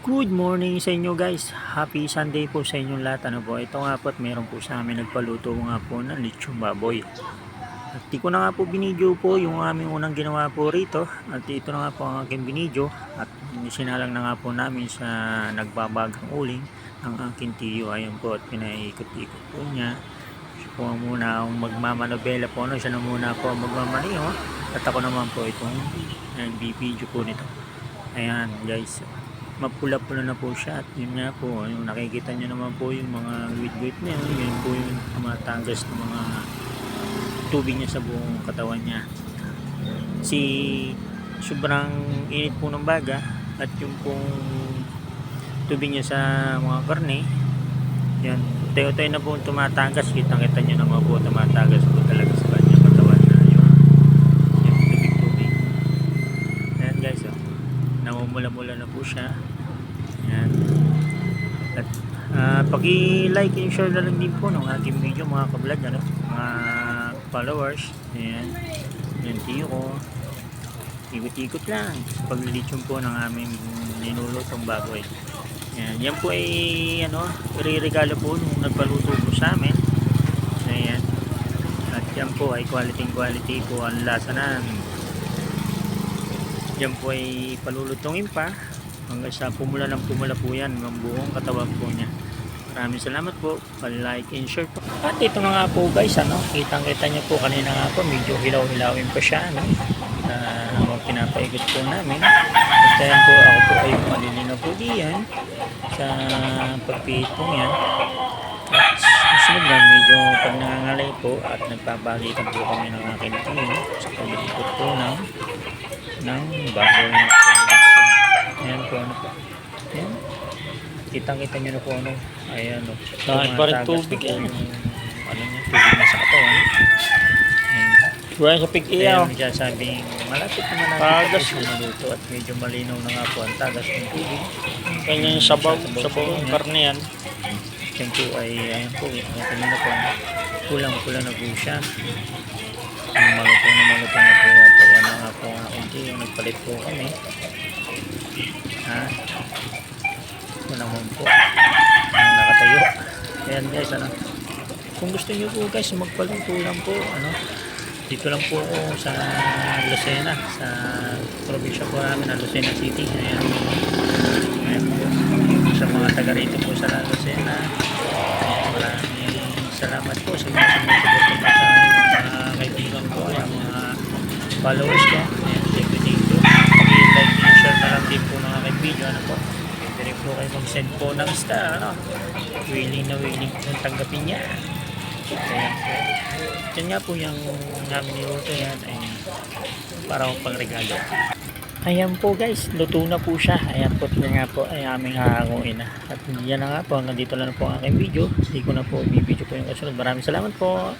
Good morning sa inyo guys. Happy Sunday po sa inyong lahat. Ano po, ito nga po at meron po sa amin nagpaluto nga po ng lechong baboy. At di ko na nga po binidyo po yung aming unang ginawa po rito. At ito na nga po ang aking binidyo. At sinalang na nga po namin sa nagbabagang uling ang aking tiyo. Ayan po at pinaikot-ikot po niya. Siya po muna ang magmamanobela po. Ano? Siya na muna po ang magmamaniho. At ako naman po itong nagbibidyo po nito. Ayan guys, mapula-pula na po siya at yun nga po, yung nakikita nyo naman po yung mga wit-wit niya, yun po yung tumatagas ng mga tubig niya sa buong katawan niya. Si sobrang init po ng baga at yung pong tubig niya sa mga karne, yan, tayo-tayo na po tumatagas, kitang-kita nyo naman po tumatagas po talaga sa kanyang katawan na yung tubig-tubig. Ayan guys, oh, namumula-mula na po siya. Yan. At paki-like and share na lang din po ng aking video mga ka-vlog, ano, mga followers. Ayan. Yan tiyo ko. Ikot-ikot lang. Paglilitsyon po ng aming ninulutong baboy. Yan. Yan po ay ano, ireregalo po nung nagpaluto po sa amin. Ayan. At yan po ay quality po ang lasa na. Yan po ay palulutongin pa hanggang sa pumula po yan ng buong katawan po niya. Maraming salamat po, like and share po. At ito na nga po guys, ano, kitang kita nyo po kanina nga po, medyo hilaw-hilawin pa siya, ano, habang pinapaikot po namin. Basta yan po, ako po ay malilinaw po diyan sa pagpihit po yan. At susunod lang, medyo pag nangangalay po at nagpapalitan po kami ng aking tiyo sa pag-ikot po ng baboy na ayan po, ano po. Ayan. Kitang-kita nyo na po, ano. Ayan, o. Dahil pa rin tubig, po yung, ano niya, tubig na sa katawan. Ayan. Buwan sa pig-iyaw. Kaya nagsasabing, malapit naman natin Tagas. po maluto at medyo malinaw na nga po ang tagas ng tubig. Kanyang sabaw ng karne yan. Yan po ay, ayan po, kanina po, kulang-pula na po siya. Malutong na po. At ayan na nga po ang aking tiyo, nagpalit po kami. Ito naman po ang nakatayo. Ayan guys, ano, kung gusto nyo po guys magpaluto lang po, ano, dito lang po ako sa Lucena, sa probinsya po namin na Lucena City. Ayan, ayan po sa mga taga rito po sa Lucena. Maraming salamat po sa mga sumusuporta po sa mga kaibigan ko, yung mga followers ko. Ayan, thank you. Like and share na lang din po ng aking video, ano po. Pwede po kayo mag-send po ng star, ano. Willing kung tanggapin niya. Ayan po. Yan nga po yung namin niluto yan ay para akong pang regalo. Ayan po guys, luto na po siya. Ayan po, yan nga po ay aming hahanguin na. At yan na nga po, hanggang dito lang po ang aking video. Hindi ko na po bibidyo po yung kasunod. Maraming salamat po.